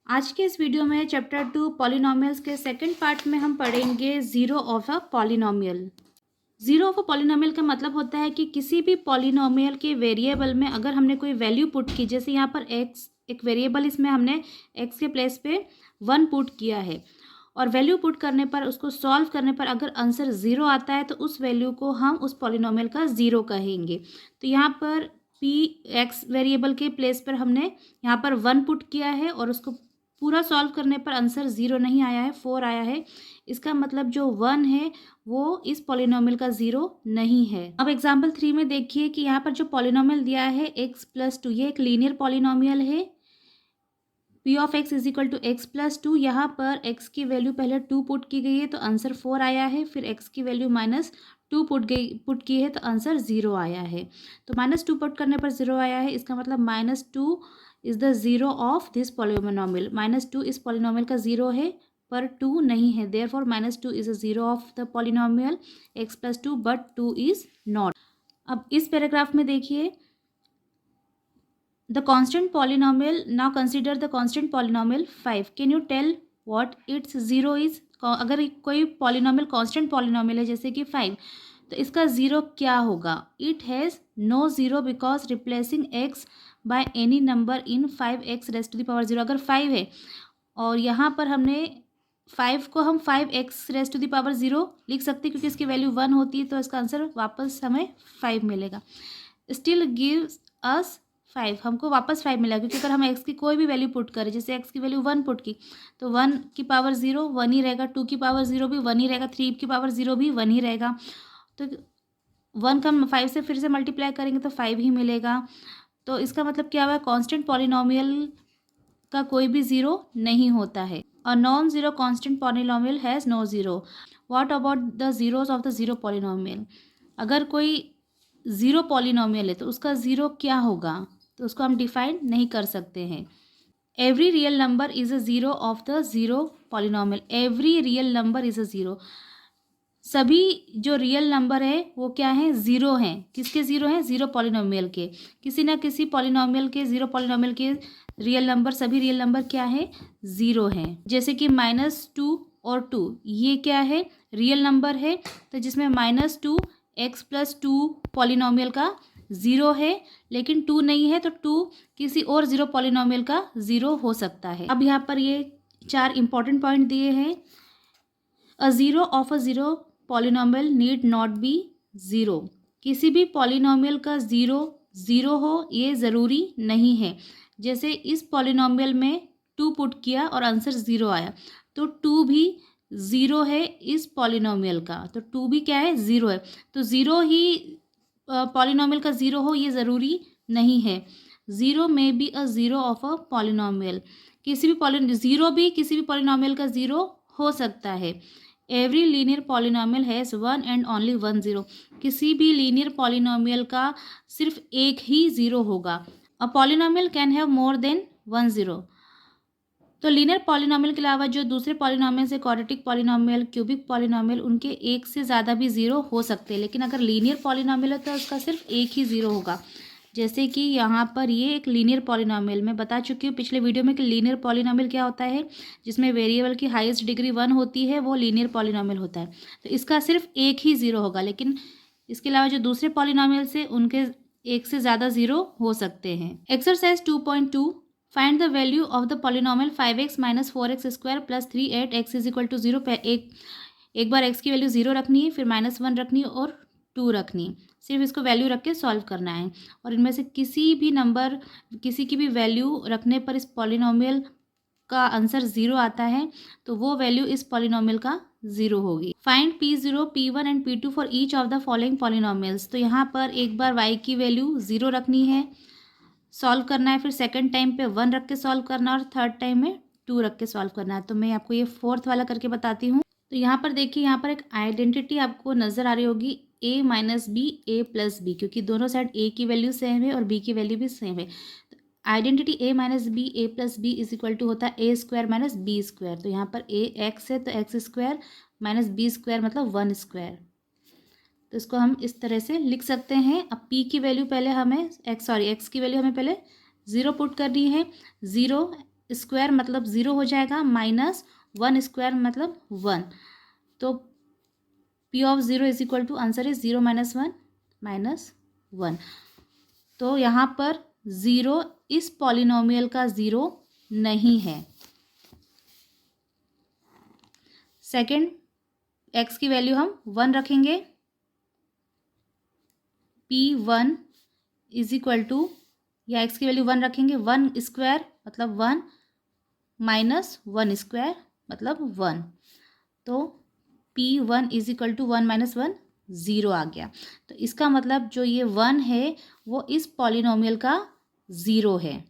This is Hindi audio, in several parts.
आज के इस वीडियो में चैप्टर 2 पॉलिनोमियल्स के सेकंड पार्ट में हम पढ़ेंगे zero of a polynomial. Zero of a polynomial का मतलब होता है कि किसी भी पॉलिनोमियल के वेरिएबल में अगर हमने कोई वैल्यू पुट की, जैसे यहाँ पर एक्स एक वेरिएबल, इसमें हमने एक्स के प्लेस पे 1 पुट किया है और वैल्यू पुट करने पर, उसको सॉल्व करने पर अगर आंसर ज़ीरो आता है तो उस वैल्यू को हम उस पॉलिनोमियल का ज़ीरो कहेंगे। तो यहाँ पर पी एक्स वेरिएबल के प्लेस पर हमने यहाँ पर 1 पुट किया है और उसको पूरा सॉल्व करने पर आंसर 0 नहीं आया है, 4 आया है। इसका मतलब जो 1 है वो इस पॉलिनोमियल का 0 नहीं है। अब एग्जाम्पल 3 में देखिए कि यहाँ पर जो पॉलिनोमियल दिया है x+2, ये एक लीनियर पॉलिनोमियल है। p of x is equal to x+2। यहाँ पर x की वैल्यू पहले 2 पुट की गई है तो आंसर 4 आया है, फिर x की वैल्यू -2 पुट की है तो आंसर 0 आया है। तो -2 पुट करने पर 0 आया है, इसका मतलब -2 is the zero of this polynomial. -2 इस पॉलिनोमियल का 0 है पर 2 नहीं है, therefore -2 is a zero of the polynomial x+2 but 2 is not. अब इस पैराग्राफ में देखिए, the constant polynomial, now consider the constant polynomial 5, can you tell what its zero is? अगर कोई पॉलिनोमियल कांस्टेंट पॉलिनोमियल है जैसे कि 5, तो इसका ज़ीरो क्या होगा? It has no zero because replacing x by any number in 5x raised to the power 0। अगर 5 है और यहाँ पर हमने 5 को हम 5x raised to the power 0 लिख सकते हैं क्योंकि इसकी वैल्यू 1 होती है, तो इसका आंसर वापस हमें 5 मिलेगा। स्टिल गिव्स अस 5, हमको वापस 5 मिला क्योंकि अगर हम x की कोई भी वैल्यू पुट करें, जैसे x की वैल्यू 1 पुट की तो 1 की पावर 0 1 ही रहेगा, 2 की पावर 0 भी 1 ही रहेगा, 3 की पावर 0 भी 1 ही रहेगा। तो 1 का 5 से फिर से मल्टीप्लाई करेंगे तो 5 ही मिलेगा। तो इसका मतलब क्या हुआ? कांस्टेंट पॉलिनोमियल का कोई भी ज़ीरो नहीं होता है। A non zero constant polynomial has no zero. What about the zeros of the zero polynomial? अगर कोई ज़ीरो पॉलिनोमियल है तो उसका ज़ीरो क्या होगा? तो उसको हम डिफाइन नहीं कर सकते हैं। Every real number is a zero of the zero polynomial. Every real number is a zero. सभी जो रियल नंबर है वो क्या है? ज़ीरो हैं। किसके ज़ीरो हैं? ज़ीरो पॉलिनोमियल के। किसी ना किसी पॉलिनोमियल के, ज़ीरो पॉलिनोमियल के रियल नंबर, सभी रियल नंबर क्या है? ज़ीरो हैं। जैसे कि -2 और 2, ये क्या है? रियल नंबर है, तो जिसमें -2 x+2 पॉलिनोमियल का ज़ीरो है, लेकिन 2 नहीं है तो 2 किसी और ज़ीरो पॉलिनोमियल का ज़ीरो हो सकता है। अब यहाँ पर ये 4 इंपॉर्टेंट पॉइंट दिए हैं। A zero of a zero polynomial need not be zero. किसी भी पॉलिनोमियल का ज़ीरो ज़ीरो हो ये ज़रूरी नहीं है। जैसे इस पॉलिनोमियल में 2 पुट किया और आंसर 0 आया, तो 2 भी ज़ीरो है इस पॉलिनोमियल का, तो 2 भी क्या है? ज़ीरो है। तो ज़ीरो ही पॉलिनोमियल का ज़ीरो हो ये ज़रूरी नहीं है। ज़ीरो में be a zero of a polynomial. किसी भी ज़ीरो भी किसी भी पॉलिनोमियल का ज़ीरो हो सकता है। Every linear polynomial has one and only one zero. किसी भी लीनियर पॉलिनोमियल का सिर्फ एक ही ज़ीरो होगा। A polynomial can have more than one zero. तो लीनियर पॉलिनोमियल के अलावा जो दूसरे पॉलिनोमियल से क्वाड्रेटिक पॉलिनोमियल, क्यूबिक पॉलिनोमियल, उनके एक से ज़्यादा भी ज़ीरो हो सकते हैं, लेकिन अगर लीनियर पॉलिनोमियल है तो उसका सिर्फ एक ही ज़ीरो होगा। जैसे कि यहाँ पर ये एक लीनियर पॉलिनोमियल, मैं बता चुकी हूँ पिछले वीडियो में कि लीनियर पॉलिनोमियल क्या होता है, जिसमें वेरिएबल की हाईएस्ट डिग्री 1 होती है, वो लीनियर पॉलिनोमियल होता है। तो इसका सिर्फ एक ही ज़ीरो होगा, लेकिन इसके अलावा जो दूसरे पॉलिनोमियल से उनके एक से ज़्यादा ज़ीरो हो सकते हैं। Exercise 2.2, find the value of the polynomial 5x - 4x square plus 3 8x is equal to 0। एक बार x की वैल्यू 0 रखनी है, फिर -1 रखनी है और 2 रखनी है। सिर्फ इसको वैल्यू रख के सॉल्व करना है और इनमें से किसी भी नंबर, किसी की भी वैल्यू रखने पर इस पॉलिनोमियल का आंसर 0 आता है तो वो वैल्यू इस पॉलिनोमियल का 0 होगी। Find P0, P1 and P2 for each of the following polynomials. तो यहाँ पर एक बार y की वैल्यू 0 रखनी है, सॉल्व करना है, फिर सेकंड टाइम पे 1 रख के सॉल्व करना है और थर्ड टाइम में 2 रख के सॉल्व करना है। तो मैं आपको ये फोर्थ वाला करके बताती हूँ। तो यहाँ पर देखिए, यहाँ पर एक आइडेंटिटी आपको नज़र आ रही होगी, a - b a + b, क्योंकि दोनों साइड a की वैल्यू सेम है और b की वैल्यू भी सेम है। तो identity a - b a + b is equal to होता है a स्क्वायर - b स्क्वायर। तो यहाँ पर a x है तो x स्क्वायर -b स्क्वायर मतलब 1 स्क्वायर। तो इसको हम इस तरह से लिख सकते हैं। अब p की वैल्यू पहले हमें x की वैल्यू हमें पहले 0 पुट करनी है। 0 स्क्वायर मतलब 0 हो जाएगा, माइनस 1 स्क्वायर मतलब 1। तो P of 0 is equal to, answer is 0 minus 1 minus 1। तो यहाँ पर 0 इस पॉलिनोमियल का 0 नहीं है। सेकंड, x की वैल्यू हम 1 रखेंगे। P1 इज इक्वल टू, या x की वैल्यू 1 रखेंगे, 1 स्क्वायर मतलब 1 माइनस 1 स्क्वायर मतलब 1। तो P1 is equal to 1 minus 1, 0 आ गया। तो इसका मतलब जो ये 1 है वो इस पॉलिनोमियल का 0 है।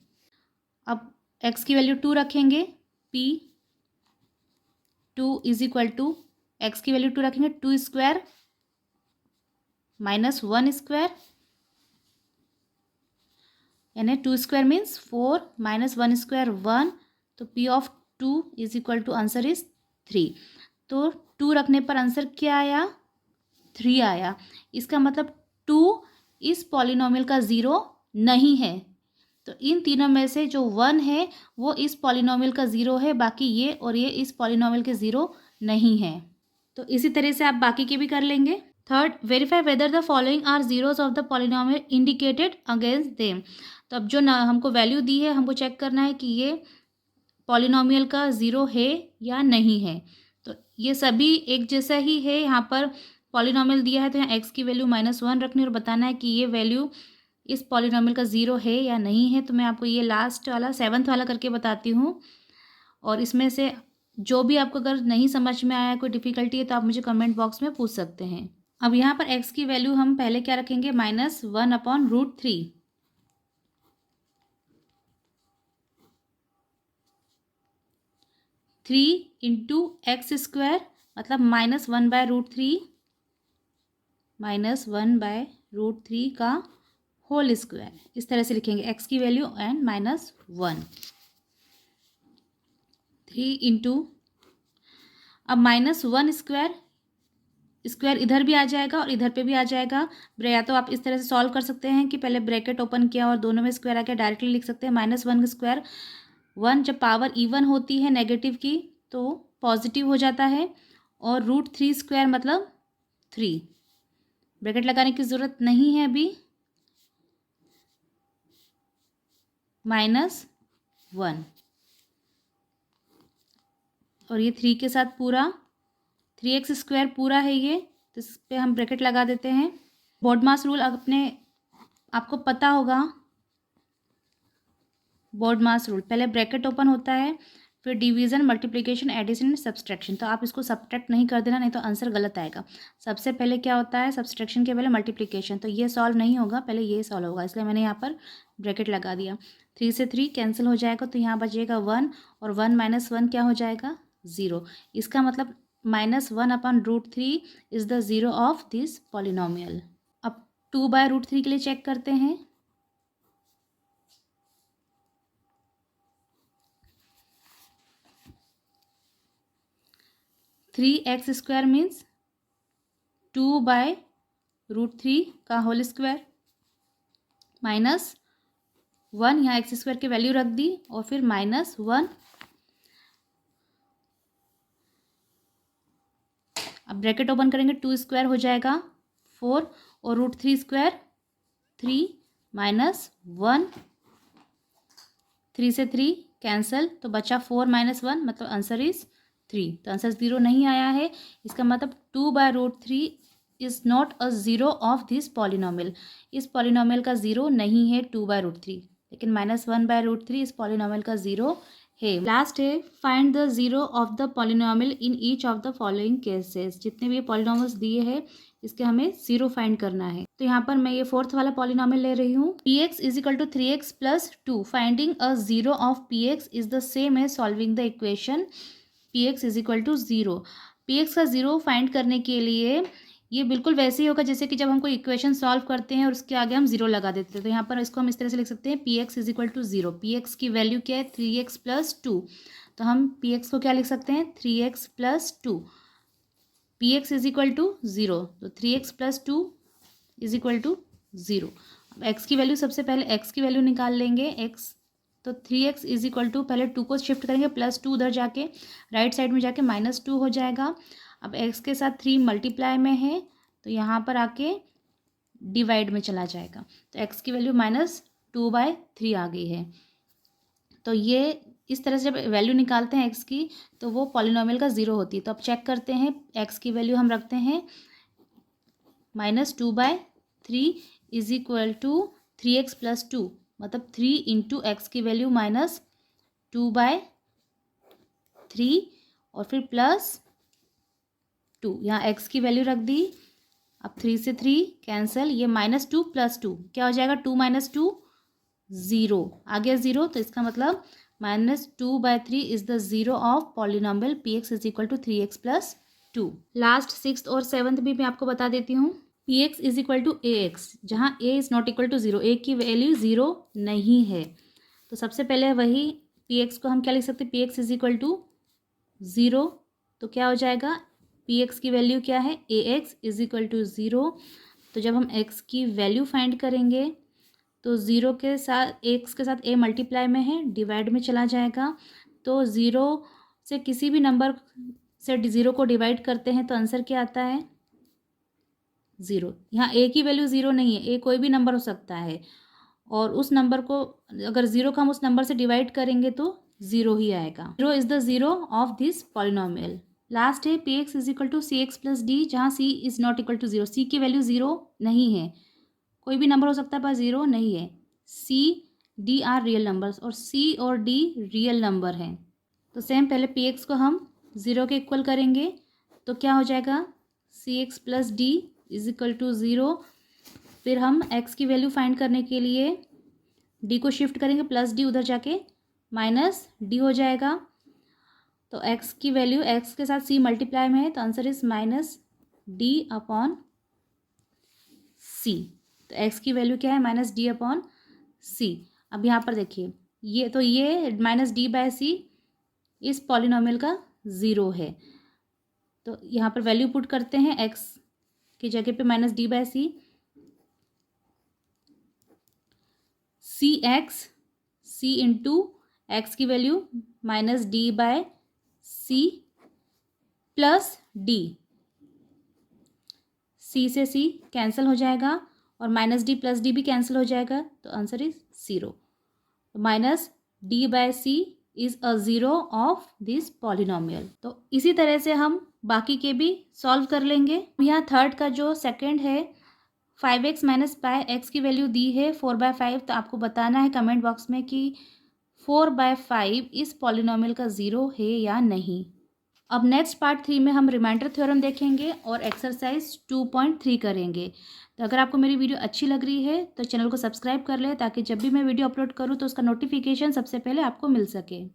अब x की वैल्यू 2 रखेंगे। P2 is equal to, x की वैल्यू 2 रखेंगे, 2 स्क्वायर माइनस 1 स्क्वायर, यानी 2 स्क्वायर मीन्स 4 माइनस 1 स्क्वायर 1। तो P of 2 is equal to, answer is 3। तो 2 रखने पर आंसर क्या आया? 3 आया। इसका मतलब 2 इस पॉलिनोमियल का 0 नहीं है। तो इन तीनों में से जो 1 है वो इस पॉलिनोमियल का 0 है, बाकी ये और ये इस पॉलिनोमियल के 0 नहीं है। तो इसी तरह से आप बाकी के भी कर लेंगे। Third, verify whether the following are zeros of the polynomial indicated against them. तो अब जो ना हमको वैल्यू दी है, हमको चेक करना है कि ये पॉलिनोमियल का 0 है या नहीं है। तो ये सभी एक जैसा ही है। यहाँ पर पॉलिनोमियल दिया है तो यहाँ x की वैल्यू -1 रखनी और बताना है कि ये वैल्यू इस पॉलिनोमियल का 0 है या नहीं है। तो मैं आपको ये लास्ट वाला 7th वाला करके बताती हूँ। और इसमें से जो भी आपको अगर नहीं समझ में आया, कोई डिफ़िकल्टी है, तो आप मुझे कमेंट बॉक्स में पूछ सकते हैं। अब यहाँ पर x की वैल्यू हम पहले क्या रखेंगे? -1/√3। 3 इंटू एक्स स्क्वायर मतलब -1/√3, -1/√3 का होल स्क्वायर। इस तरह से लिखेंगे x की वैल्यू एंड -1। 3 इंटू, अब -1 स्क्वायर, स्क्वायर इधर भी आ जाएगा और इधर पे भी आ जाएगा। या तो आप इस तरह से सॉल्व कर सकते हैं कि पहले ब्रैकेट ओपन किया और दोनों में स्क्वायर आ गया, डायरेक्टली लिख सकते हैं। -1 स्क्वायर, 1 जब पावर इवन होती है नेगेटिव की तो पॉजिटिव हो जाता है, और √3 स्क्वायर मतलब 3। ब्रैकेट लगाने की ज़रूरत नहीं है अभी। -1 और ये 3 के साथ पूरा 3x स्क्वायर पूरा है ये, तो इस पर हम ब्रैकेट लगा देते हैं। बोर्डमास रूल आपको पता होगा। बोर्डमास रूल, पहले ब्रैकेट ओपन होता है, फिर डिवीज़न, मल्टीप्लिकेशन, एडिशन, सब्सट्रैक्शन। तो आप इसको सब्ट्रैक्ट नहीं कर देना, नहीं तो आंसर गलत आएगा। सबसे पहले क्या होता है? सब्सट्रैक्शन के पहले मल्टीप्लिकेशन। तो ये सॉल्व नहीं होगा, पहले ये सॉल्व होगा, इसलिए मैंने यहाँ पर ब्रैकेट लगा दिया। 3 से 3 कैंसिल हो जाएगा, तो यहाँ बचेगा 1, और 1 माइनस 1 क्या हो जाएगा? 0। इसका मतलब -1/√3 is the 0 of this polynomial. अब 2/√3 के लिए चेक करते हैं। 3x स्क्वायर मीन्स 2/√3 का होल स्क्वायर, -1, यहाँ एक्स स्क्वायर की वैल्यू रख दी, और फिर -1। अब ब्रैकेट ओपन करेंगे, 2 स्क्वायर हो जाएगा 4, और √3 स्क्वायर 3 -1। 3 से 3 कैंसल, तो बचा 4 -1 मतलब आंसर इज 3। तो आंसर 0 नहीं आया है। इसका मतलब 2/√3 is not a 0 of this polynomial. इस पॉलिनोमियल का 0 नहीं है 2/√3, लेकिन -1/√3 इस पॉलिनोमियल का 0 है। लास्ट है, find the 0 of the polynomial in each of the following cases. जितने भी पॉलिनोमियल्स दिए हैं इसके हमें 0 फाइंड करना है। तो यहाँ पर मैं ये 4th वाला पॉलिनोमियल ले रही हूँ। px is equal to 3x plus 2। Finding a 0 of px is the same as solving the equation px is equal to 0। px का 0 फाइंड करने के लिए ये बिल्कुल वैसे ही होगा जैसे कि जब हम कोई इक्वेशन सॉल्व करते हैं और उसके आगे हम 0 लगा देते हैं। तो यहाँ पर इसको हम इस तरह से लिख सकते हैं, px is equal to 0। px की वैल्यू क्या है? 3x plus 2। तो हम px को क्या लिख सकते हैं? 3x plus 2। px is equal to 0, तो 3x plus 2 is equal to 0। अब x की वैल्यू, सबसे पहले x की वैल्यू निकाल लेंगे। x तो 3x इज इक्वल टू, पहले 2 को शिफ्ट करेंगे, +2 उधर जाके राइट साइड में जाके -2 हो जाएगा। अब x के साथ 3 मल्टीप्लाई में है तो यहाँ पर आके डिवाइड में चला जाएगा, तो x की वैल्यू -2/3 आ गई है। तो ये इस तरह से जब वैल्यू निकालते हैं x की तो वो पॉलिनोमियल का 0 होती है। तो अब चेक करते हैं, x की वैल्यू हम रखते हैं -2/3 इज इक्वल टू 3x + 2, मतलब 3 इंटू एक्स की वैल्यू -2/3 और फिर +2, यहाँ x की वैल्यू रख दी। अब 3 से 3 कैंसिल, ये -2 + 2 क्या हो जाएगा, 2 - 2 0 आ गया 0। तो इसका मतलब -2/3 is the zero of polynomial px is equal to 3x + 2। Last 6th और 7th भी मैं आपको बता देती हूँ। px is equal to ax, जहाँ a is not equal to 0, a की वैल्यू 0 नहीं है। तो सबसे पहले वही px को हम क्या लिख सकते हैं, px इज इक्वल टू 0। तो क्या हो जाएगा, px की वैल्यू क्या है, ax इज इक्वल टू 0। तो जब हम x की वैल्यू फाइंड करेंगे तो 0 के साथ x के साथ a मल्टीप्लाई में है, डिवाइड में चला जाएगा। तो 0 से किसी भी नंबर से 0 को डिवाइड करते हैं तो आंसर क्या आता है, 0। यहाँ a की वैल्यू 0 नहीं है, a कोई भी नंबर हो सकता है, और उस नंबर को अगर 0 को हम उस नंबर से डिवाइड करेंगे तो 0 ही आएगा। 0 is the zero of this polynomial. Last है px is equal to cx + d, जहाँ c is not equal to 0, c की वैल्यू 0 नहीं है, कोई भी नंबर हो सकता है पर 0 नहीं है। c d are real numbers, और c और d रियल नंबर हैं। तो सेम पहले px को हम 0 के इक्वल करेंगे तो क्या हो जाएगा, cx + d is equal to 0। फिर हम x की वैल्यू फाइंड करने के लिए d को शिफ्ट करेंगे, +d उधर जाके -d हो जाएगा। तो x की वैल्यू, x के साथ c मल्टीप्लाई में है तो आंसर इज -d/c। तो x की वैल्यू क्या है, -d/c। अब यहाँ पर देखिए, ये -d/c इस पॉलिनोमियल का 0 है। तो यहाँ पर वैल्यू पुट करते हैं, x की जगह पे -d/c, c इंटू एक्स की वैल्यू -d/c + d, c से c कैंसिल हो जाएगा और -d + d भी कैंसिल हो जाएगा, तो answer is 0। -d/c is a zero of this polynomial. तो इसी तरह से हम बाकी के भी सॉल्व कर लेंगे। यहाँ थर्ड का जो सेकंड है, 5x - पाई, x की वैल्यू दी है 4/5, तो आपको बताना है कमेंट बॉक्स में कि 4/5 इस पॉलिनोमियल का 0 है या नहीं। अब नेक्स्ट पार्ट 3 में हम रिमाइंडर थ्योरम देखेंगे और एक्सरसाइज 2.3 करेंगे। तो अगर आपको मेरी वीडियो अच्छी लग रही है तो चैनल को सब्सक्राइब कर ले, ताकि जब भी मैं वीडियो अपलोड करूँ तो उसका नोटिफिकेशन सबसे पहले आपको मिल सके।